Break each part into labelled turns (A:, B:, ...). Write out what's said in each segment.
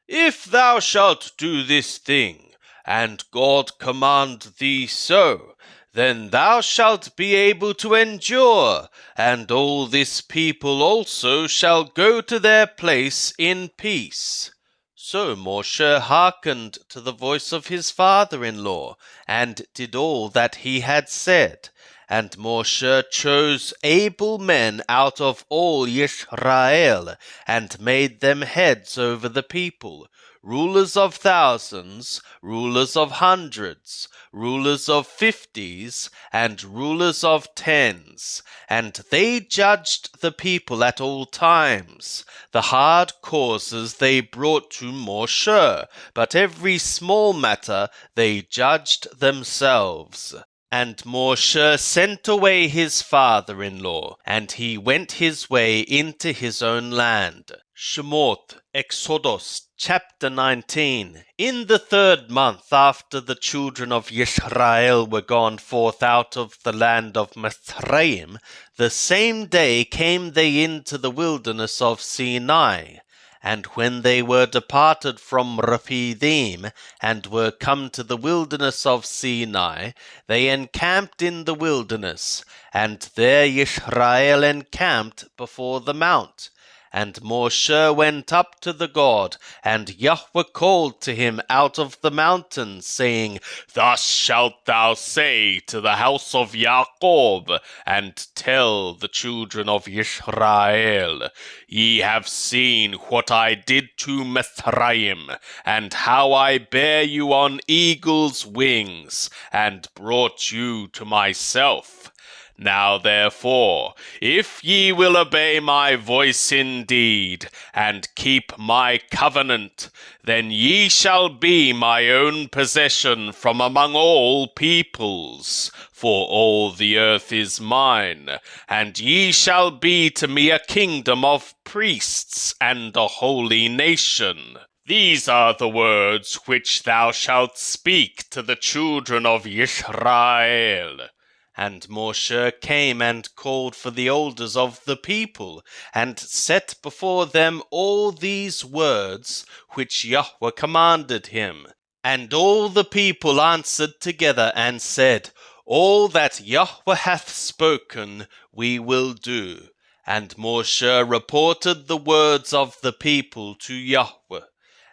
A: If thou shalt do this thing, and God command thee so, then thou shalt be able to endure, and all this people also shall go to their place in peace. So Moshe hearkened to the voice of his father-in-law, and did all that he had said. And Moshe chose able men out of all Yisrael, and made them heads over the people, rulers of thousands, rulers of hundreds, rulers of 50s, and rulers of 10s. And they judged the people at all times. The hard causes they brought to Moshe, but every small matter they judged themselves. And Moshe sent away his father-in-law, and he went his way into his own land. Shemot, Exodus, chapter 19. In the 3rd month after the children of Yisrael were gone forth out of the land of Mithraim, the same day came they into the wilderness of Sinai. And when they were departed from Rephidim, and were come to the wilderness of Sinai, they encamped in the wilderness, and there Yisrael encamped before the mount. And Moshe went up to the God, and Yahweh called to him out of the mountain, saying, Thus shalt thou say to the house of Jacob, and tell the children of Israel, Ye have seen what I did to Mithraim, and how I bare you on eagle's wings, and brought you to myself. Now therefore, if ye will obey my voice indeed, and keep my covenant, then ye shall be my own possession from among all peoples, for all the earth is mine, and ye shall be to me a kingdom of priests and a holy nation. These are the words which thou shalt speak to the children of Israel. And Moshe came and called for the elders of the people, and set before them all these words which Yahweh commanded him. And all the people answered together and said, All that Yahweh hath spoken we will do. And Moshe reported the words of the people to Yahweh.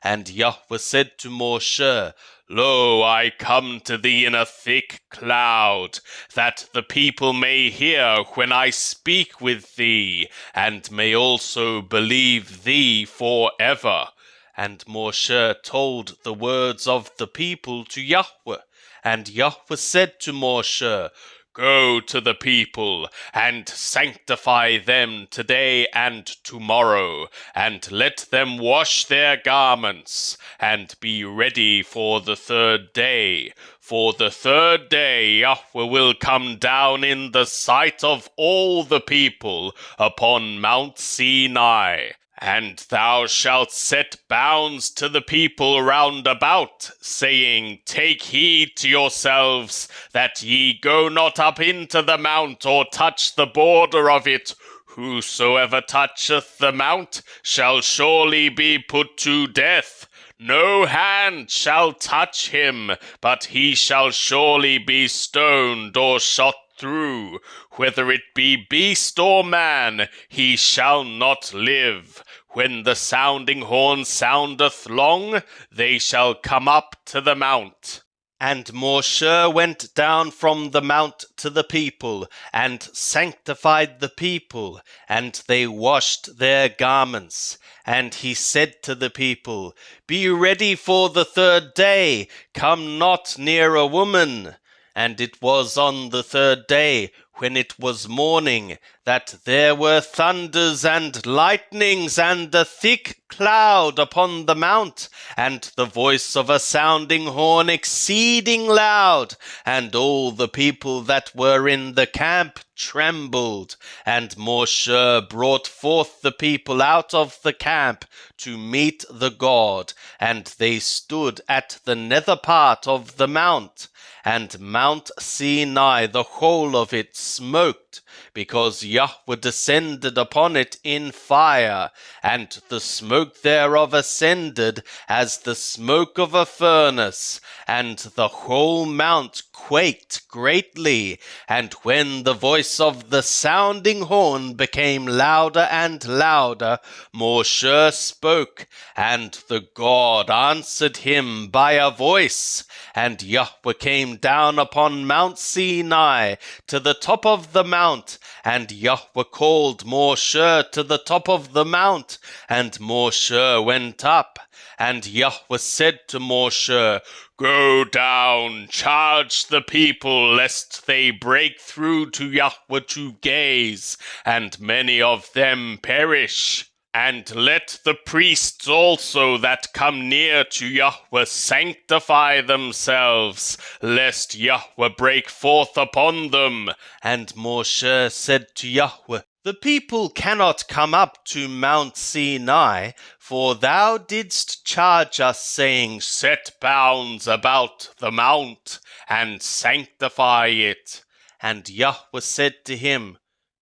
A: And Yahweh said to Moshe, Lo, I come to thee in a thick cloud, that the people may hear when I speak with thee, and may also believe thee forever. And Moshe told the words of the people to Yahweh. And Yahweh said to Moshe, Go to the people, and sanctify them today and tomorrow, and let them wash their garments, and be ready for the 3rd day. For the 3rd day Yahweh will come down in the sight of all the people upon Mount Sinai. And thou shalt set bounds to the people round about, saying, Take heed to yourselves, that ye go not up into the mount, or touch the border of it. Whosoever toucheth the mount shall surely be put to death. No hand shall touch him, but he shall surely be stoned or shot through. Whether it be beast or man, he shall not live. When the sounding horn soundeth long, they shall come up to the mount. And Moshe went down from the mount to the people, and sanctified the people, and they washed their garments. And he said to the people, Be ready for the 3rd day, come not near a woman. And it was on the 3rd day, when it was morning, that there were thunders and lightnings and a thick cloud upon the mount, and the voice of a sounding horn exceeding loud. And all the people that were in the camp trembled. And Moshe brought forth the people out of the camp to meet the God, and they stood at the nether part of the mount. And Mount Sinai, the whole of it, smoked, because Yahweh descended upon it in fire, and the smoke thereof ascended as the smoke of a furnace, and the whole mount quaked greatly. And when the voice of the sounding horn became louder and louder, Moshe spoke, and the God answered him by a voice. And Yahweh came down upon Mount Sinai to the top of the mount, and Yahweh called Moshe to the top of the mount, and Moshe went up. And Yahweh said to Moshe, Go down, charge the people, lest they break through to Yahweh to gaze, and many of them perish. And let the priests also that come near to Yahweh sanctify themselves, lest Yahweh break forth upon them. And Moshe said to Yahweh, The people cannot come up to Mount Sinai, for thou didst charge us, saying, Set bounds about the mount, and sanctify it. And Yahweh said to him,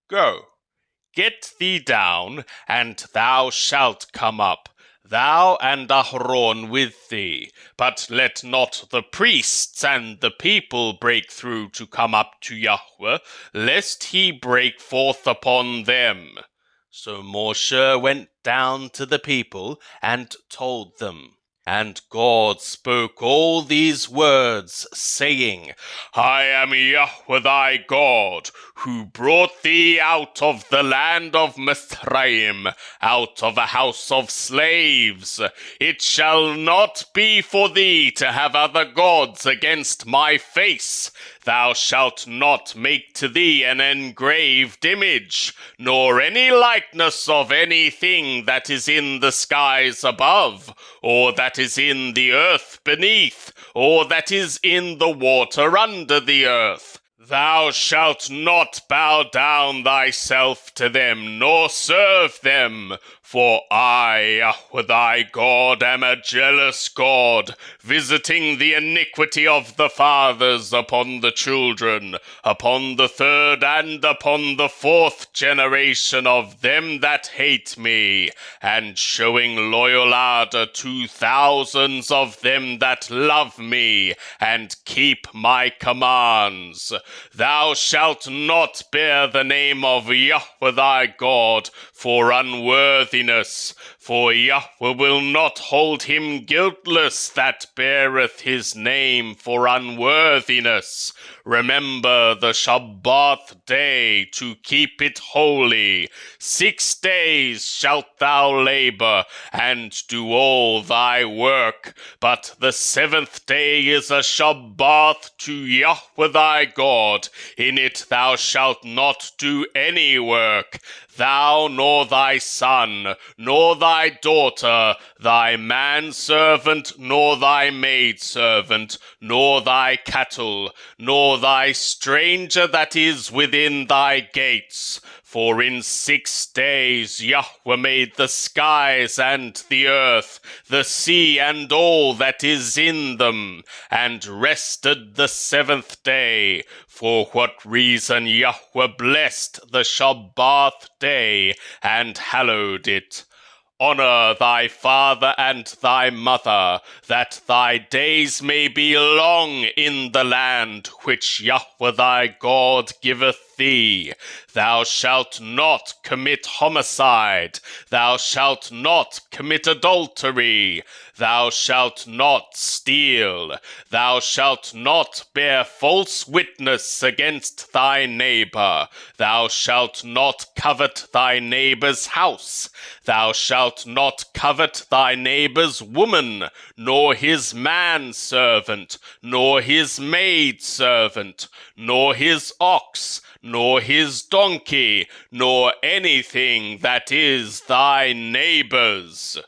A: Go. Get thee down, and thou shalt come up, thou and Aharon with thee. But let not the priests and the people break through to come up to Yahweh, lest he break forth upon them. So Moshe went down to the people and told them. And God spoke all these words, saying, I am Yahweh thy God, who brought thee out of the land of Mithraim, out of a house of slaves. It shall not be for thee to have other gods against my face. Thou shalt not make to thee an engraved image, nor any likeness of anything that is in the skies above, or that is in the earth beneath, or that is in the water under the earth. Thou shalt not bow down thyself to them, nor serve them, for I, Yahweh thy God, am a jealous God, visiting the iniquity of the fathers upon the children, upon the third and upon the fourth generation of them that hate me, and showing loyal ardor to thousands of them that love me, and keep my commands. Thou shalt not bear the name of Yahweh thy God for unworthiness, for Yahweh will not hold him guiltless that beareth his name for unworthiness. Remember the Shabbat day to keep it holy. 6 days shalt thou labor, and do all thy work. But the 7th day is a Shabbat to Yahweh thy God. In it thou shalt not do any work, thou nor thy son, nor thy daughter, thy manservant, nor thy maidservant, nor thy cattle, nor thy stranger that is within thy gates. For in 6 days Yahweh made the skies and the earth, the sea and all that is in them, and rested the 7th day. For what reason Yahweh blessed the Shabbat day and hallowed it. Honor thy father and thy mother, that thy days may be long in the land which Yahweh thy God giveth thee. Thou shalt not commit homicide. Thou shalt not commit adultery. Thou shalt not steal. Thou shalt not bear false witness against thy neighbor. Thou shalt not covet thy neighbor's house. Thou shalt not covet thy neighbor's woman, nor his manservant, nor his maidservant, nor his ox, nor his donkey, nor anything that is thy neighbor's.